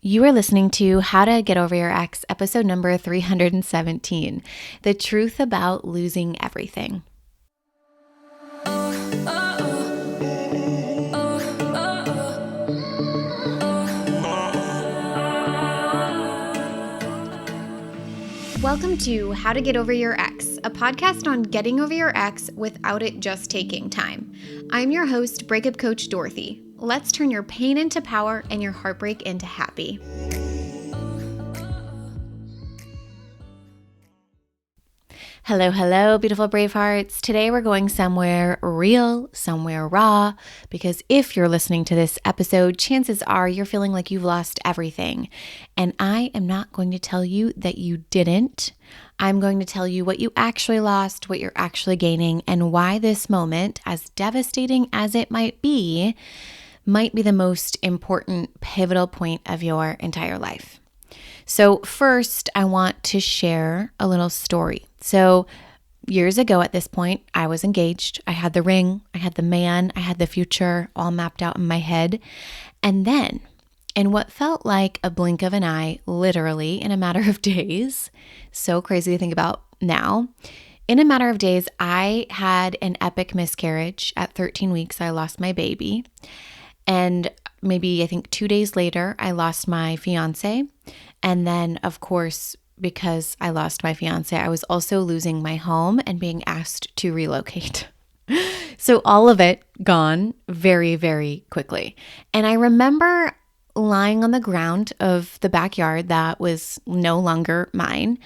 You are listening to How to Get Over Your Ex, episode number 317, The Truth About Losing Everything. Welcome to How to Get Over Your Ex, a podcast on getting over your ex without it just taking time. I'm your host, breakup coach Dorothy. Let's turn your pain into power and your heartbreak into happy. Hello, beautiful brave hearts. Today we're going somewhere real, somewhere raw, because if you're listening to this episode, chances are you're feeling like you've lost everything. And I am not going to tell you that you didn't. I'm going to tell you what you actually lost, what you're actually gaining, and why this moment, as devastating as it might be the most important pivotal point of your entire life. So first, I want to share a little story. So years ago at this point, I was engaged. I had the ring, I had the man, I had the future all mapped out in my head. And then, in what felt like a blink of an eye, literally in a matter of days, so crazy to think about now, in a matter of days, I had an epic miscarriage. At 13 weeks, I lost my baby. And maybe I think 2 days later, I lost my fiance. And then, of course, because I lost my fiance, I was also losing my home and being asked to relocate. So all of it gone very, very quickly. And I remember lying on the ground of the backyard that was no longer mine.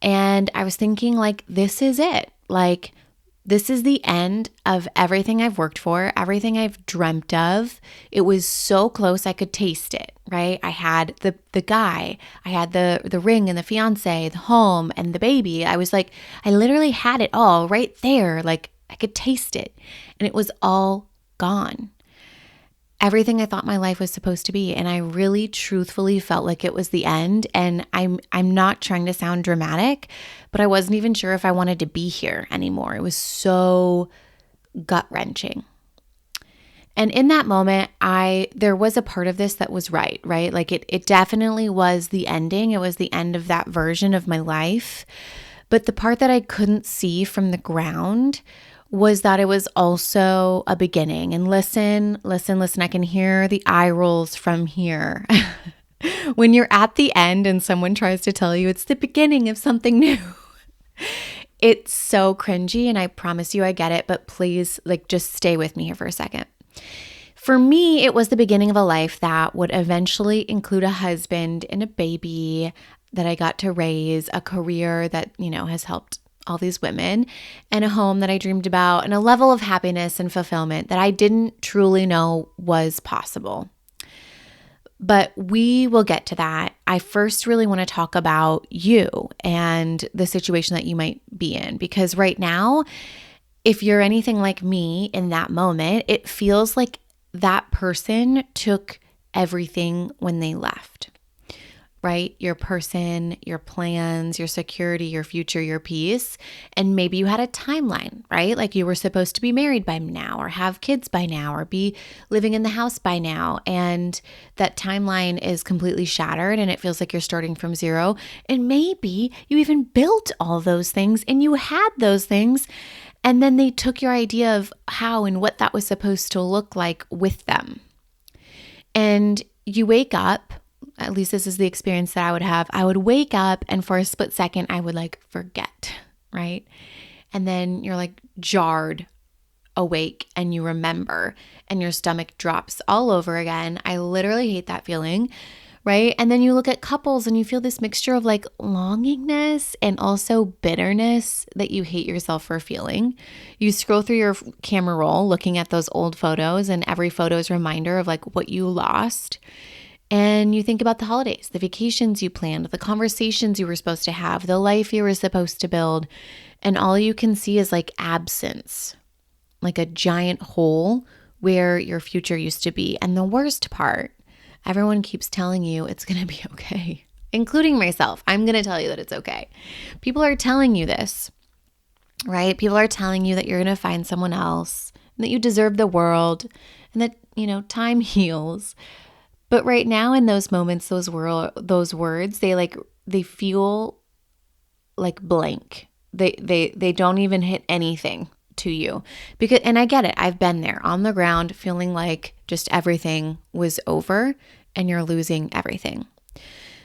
And I was thinking, like, this is it. Like, this is the end of everything I've worked for, everything I've dreamt of. It was so close I could taste it, right? I had the guy, I had the ring and the fiance, the home and the baby. I was like, I literally had it all right there. Like, I could taste it, and it was all gone. Everything I thought my life was supposed to be. And I really truthfully felt like it was the end. And I'm not trying to sound dramatic, but I wasn't even sure if I wanted to be here anymore. It was so gut-wrenching. And in that moment, there was a part of this that was right? Like it definitely was the ending. It was the end of that version of my life. But the part that I couldn't see from the ground was that it was also a beginning. And listen, I can hear the eye rolls from here. When you're at the end and someone tries to tell you it's the beginning of something new, it's so cringy, and I promise you I get it, but please, just stay with me here for a second. For me, it was the beginning of a life that would eventually include a husband and a baby that I got to raise, a career that, has helped all these women, and a home that I dreamed about, and a level of happiness and fulfillment that I didn't truly know was possible. But we will get to that. I first really want to talk about you and the situation that you might be in, because right now, if you're anything like me in that moment, it feels like that person took everything when they left. Right? Your person, your plans, your security, your future, your peace. And maybe you had a timeline, right? Like you were supposed to be married by now, or have kids by now, or be living in the house by now. And that timeline is completely shattered, and it feels like you're starting from zero. And maybe you even built all those things and you had those things, and then they took your idea of how and what that was supposed to look like with them. And you wake up. At least this is the experience that I would have. I would wake up, and for a split second, I would forget, right? And then you're jarred awake, and you remember, and your stomach drops all over again. I literally hate that feeling, right? And then you look at couples and you feel this mixture of longingness and also bitterness that you hate yourself for feeling. You scroll through your camera roll looking at those old photos, and every photo is a reminder of what you lost. And you think about the holidays, the vacations you planned, the conversations you were supposed to have, the life you were supposed to build. And all you can see is absence, like a giant hole where your future used to be. And the worst part, everyone keeps telling you it's going to be okay, including myself. I'm going to tell you that it's okay. People are telling you this, right? People are telling you that you're going to find someone else, and that you deserve the world, and that, time heals. But right now in those moments, those words, they feel like blank. They don't even hit anything to you. And I get it. I've been there on the ground feeling like just everything was over and you're losing everything.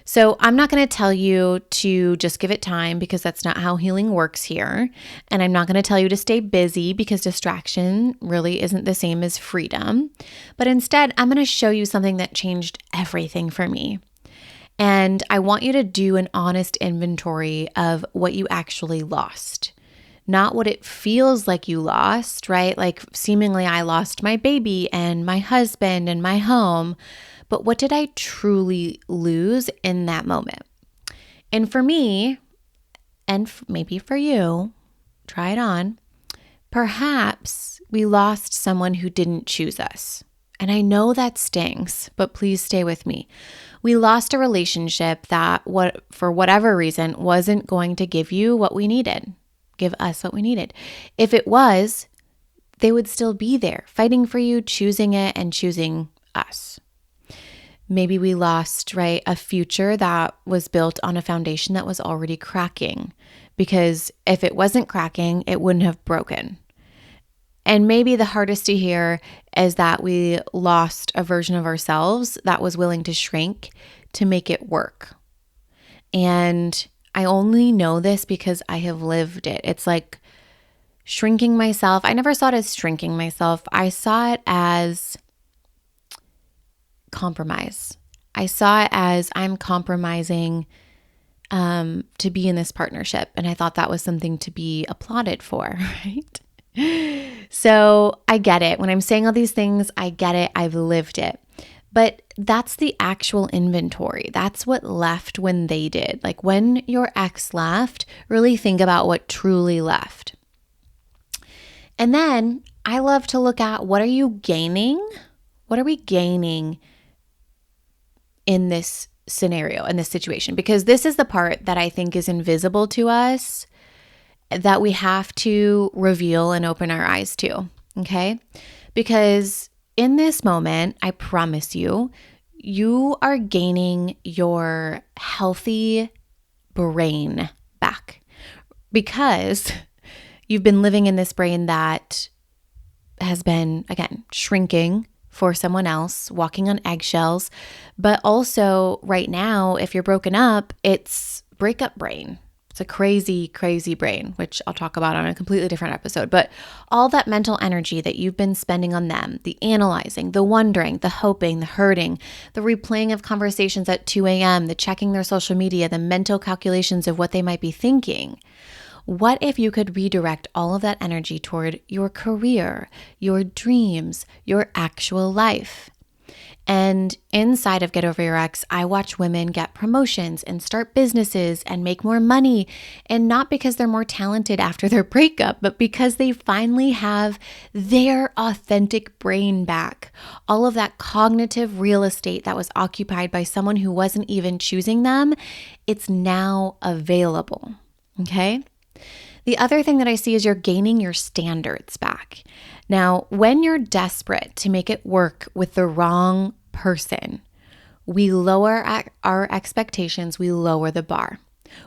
So I'm not going to tell you to just give it time because that's not how healing works here. And I'm not going to tell you to stay busy because distraction really isn't the same as freedom. But instead, I'm going to show you something that changed everything for me. And I want you to do an honest inventory of what you actually lost. Not what it feels like you lost, right? Like seemingly I lost my baby and my husband and my home. But what did I truly lose in that moment? And for me, and maybe for you, try it on, perhaps we lost someone who didn't choose us. And I know that stings, but please stay with me. We lost a relationship that, for whatever reason, wasn't going to give you what we needed, give us what we needed. If it was, they would still be there, fighting for you, choosing it, and choosing us. Maybe we lost, right, a future that was built on a foundation that was already cracking, because if it wasn't cracking, it wouldn't have broken. And maybe the hardest to hear is that we lost a version of ourselves that was willing to shrink to make it work. And I only know this because I have lived it. It's like shrinking myself. I never saw it as shrinking myself. I saw it as compromise. I saw it as I'm compromising to be in this partnership. And I thought that was something to be applauded for, right? So I get it. When I'm saying all these things, I get it. I've lived it. But that's the actual inventory. That's what left when they did. Like when your ex left, really think about what truly left. And then I love to look at, what are you gaining? What are we gaining in this scenario, in this situation? Because this is the part that I think is invisible to us, that we have to reveal and open our eyes to, okay? Because in this moment, I promise you, you are gaining your healthy brain back, because you've been living in this brain that has been, again, shrinking for someone else, walking on eggshells. But also right now, if you're broken up, it's breakup brain. It's a crazy, crazy brain, which I'll talk about on a completely different episode. But all that mental energy that you've been spending on them, the analyzing, the wondering, the hoping, the hurting, the replaying of conversations at 2 a.m., the checking their social media, the mental calculations of what they might be thinking. What if you could redirect all of that energy toward your career, your dreams, your actual life? And inside of Get Over Your Ex, I watch women get promotions and start businesses and make more money. And not because they're more talented after their breakup, but because they finally have their authentic brain back. All of that cognitive real estate that was occupied by someone who wasn't even choosing them, it's now available. Okay? The other thing that I see is you're gaining your standards back. Now, when you're desperate to make it work with the wrong person, we lower our expectations, we lower the bar.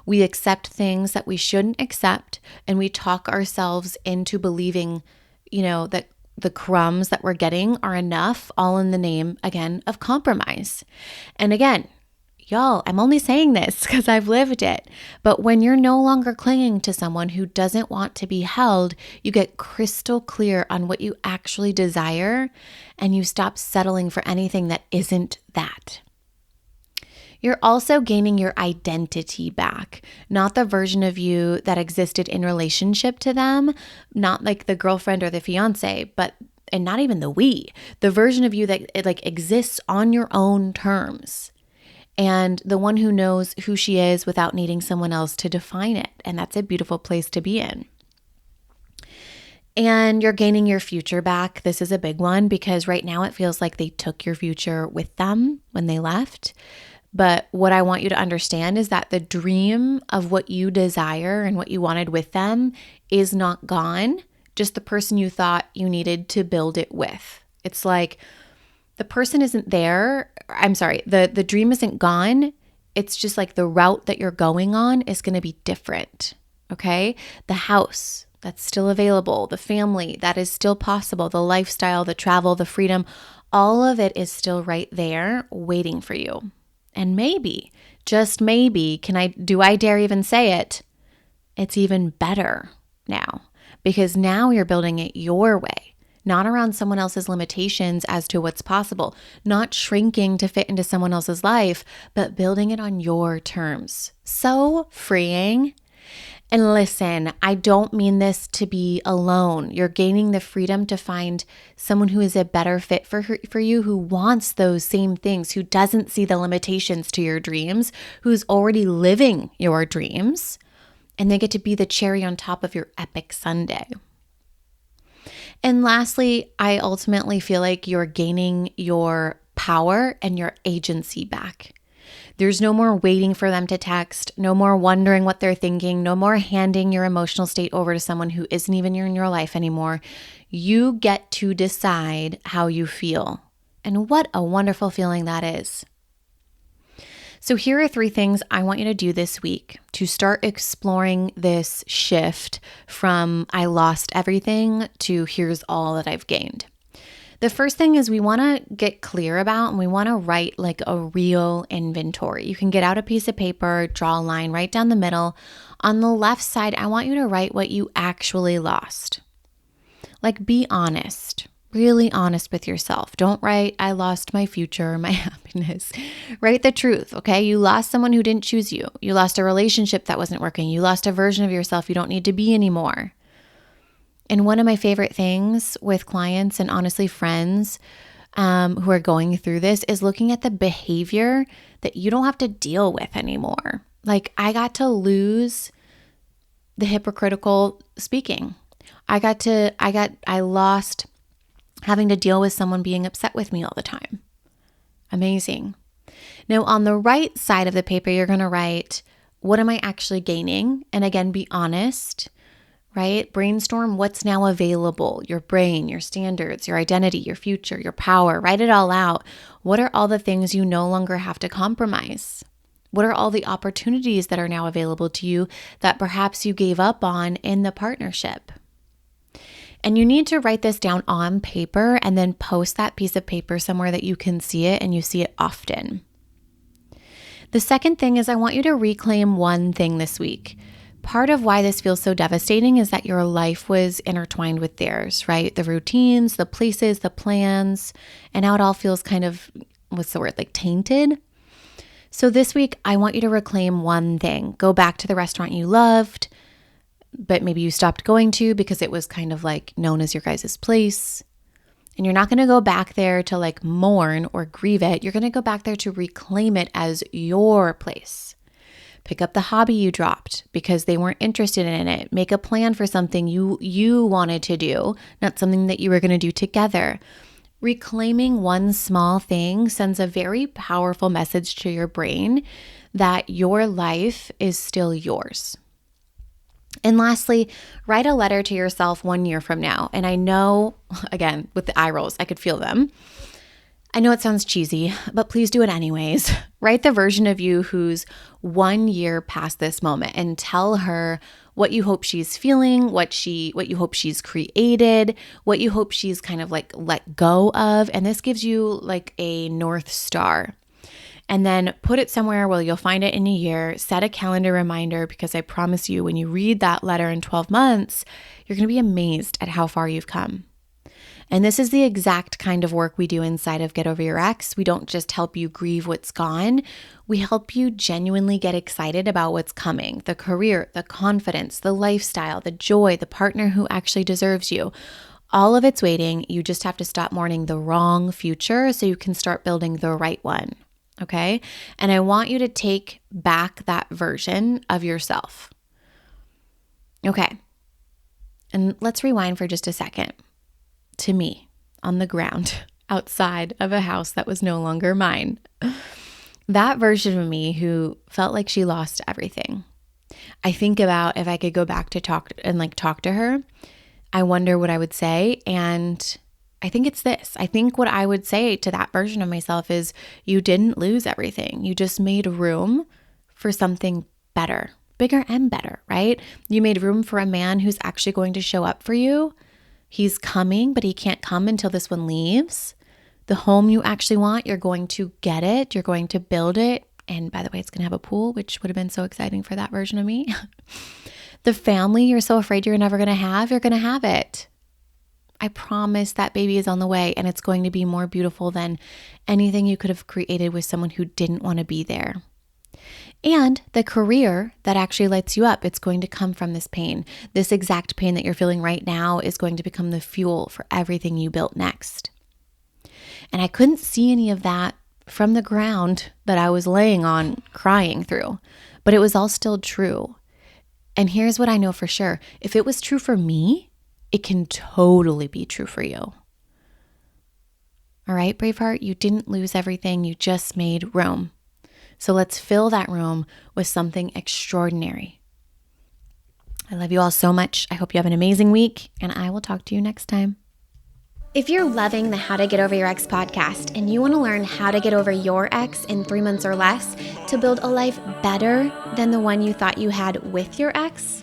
We accept things that we shouldn't accept, and we talk ourselves into believing, that the crumbs that we're getting are enough, all in the name, again, of compromise. And again, y'all, I'm only saying this because I've lived it. But when you're no longer clinging to someone who doesn't want to be held, you get crystal clear on what you actually desire, and you stop settling for anything that isn't that. You're also gaining your identity back, not the version of you that existed in relationship to them, not like the girlfriend or the fiance, and not even the version of you that exists on your own terms. And the one who knows who she is without needing someone else to define it. And that's a beautiful place to be in. And you're gaining your future back. This is a big one because right now it feels like they took your future with them when they left. But what I want you to understand is that the dream of what you desire and what you wanted with them is not gone, just the person you thought you needed to build it with. It's like The person isn't there. I'm sorry, the dream isn't gone. It's just like the route that you're going on is going to be different. Okay? The house that's still available, the family that is still possible, the lifestyle, the travel, the freedom, all of it is still right there waiting for you. And maybe, just maybe, do I dare even say it? It's even better now, because now you're building it your way, not around someone else's limitations as to what's possible, not shrinking to fit into someone else's life, but building it on your terms. So freeing. And listen, I don't mean this to be alone. You're gaining the freedom to find someone who is a better fit for you, who wants those same things, who doesn't see the limitations to your dreams, who's already living your dreams, and they get to be the cherry on top of your epic sundae. And lastly, I ultimately feel like you're gaining your power and your agency back. There's no more waiting for them to text, no more wondering what they're thinking, no more handing your emotional state over to someone who isn't even in your life anymore. You get to decide how you feel. And what a wonderful feeling that is. So here are 3 things I want you to do this week to start exploring this shift from I lost everything to here's all that I've gained. The first thing is we want to get clear about, and we want to write like a real inventory. You can get out a piece of paper, draw a line right down the middle. On the left side, I want you to write what you actually lost. Like, be honest, really honest with yourself. Don't write, I lost my future, my happiness. Write the truth, okay? You lost someone who didn't choose you. You lost a relationship that wasn't working. You lost a version of yourself you don't need to be anymore. And one of my favorite things with clients and honestly friends who are going through this is looking at the behavior that you don't have to deal with anymore. Like, I got to lose the hypocritical speaking. I lost having to deal with someone being upset with me all the time. Amazing. Now, on the right side of the paper, you're going to write, what am I actually gaining? And again, be honest. Right? Brainstorm what's now available, your brain, your standards, your identity, your future, your power. Write it all out. What are all the things you no longer have to compromise? What are all the opportunities that are now available to you that perhaps you gave up on in the partnership? And you need to write this down on paper and then post that piece of paper somewhere that you can see it and you see it often. The second thing is I want you to reclaim one thing this week. Part of why this feels so devastating is that your life was intertwined with theirs, right? The routines, the places, the plans, and now it all feels kind of, what's the word, like tainted. So this week, I want you to reclaim one thing. Go back to the restaurant you loved, but maybe you stopped going to because it was kind of like known as your guys' place. And you're not going to go back there to like mourn or grieve it. You're going to go back there to reclaim it as your place. Pick up the hobby you dropped because they weren't interested in it. Make a plan for something you wanted to do, not something that you were going to do together. Reclaiming one small thing sends a very powerful message to your brain that your life is still yours. And lastly, write a letter to yourself 1 year from now. And I know, again, with the eye rolls, I could feel them. I know it sounds cheesy, but please do it anyways. Write the version of you who's 1 year past this moment and tell her what you hope she's feeling, what you hope she's created, what you hope she's kind of like let go of. And this gives you like a North Star. And then put it somewhere where you'll find it in a year. Set a calendar reminder, because I promise you, when you read that letter in 12 months, you're going to be amazed at how far you've come. And this is the exact kind of work we do inside of Get Over Your Ex. We don't just help you grieve what's gone. We help you genuinely get excited about what's coming. The career, the confidence, the lifestyle, the joy, the partner who actually deserves you. All of it's waiting. You just have to stop mourning the wrong future so you can start building the right one. Okay? And I want you to take back that version of yourself. Okay. And let's rewind for just a second. To me, on the ground, outside of a house that was no longer mine. That version of me who felt like she lost everything. I think about if I could go back to talk to her, I wonder what I would say. And I think it's this. I think what I would say to that version of myself is you didn't lose everything. You just made room for something better, bigger and better, right? You made room for a man who's actually going to show up for you. He's coming, but he can't come until this one leaves. The home you actually want, you're going to get it. You're going to build it. And by the way, it's going to have a pool, which would have been so exciting for that version of me. The family you're so afraid you're never going to have, you're going to have it. I promise that baby is on the way, and it's going to be more beautiful than anything you could have created with someone who didn't want to be there. And the career that actually lights you up, it's going to come from this pain. This exact pain that you're feeling right now is going to become the fuel for everything you built next. And I couldn't see any of that from the ground that I was laying on crying through, but it was all still true. And here's what I know for sure. If it was true for me, it can totally be true for you. All right, Braveheart, you didn't lose everything. You just made room. So let's fill that room with something extraordinary. I love you all so much. I hope you have an amazing week, and I will talk to you next time. If you're loving the How to Get Over Your Ex podcast and you want to learn how to get over your ex in 3 months or less to build a life better than the one you thought you had with your ex,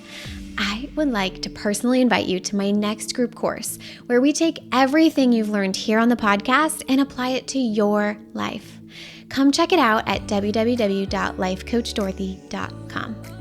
I would like to personally invite you to my next group course where we take everything you've learned here on the podcast and apply it to your life. Come check it out at www.lifecoachdorothy.com.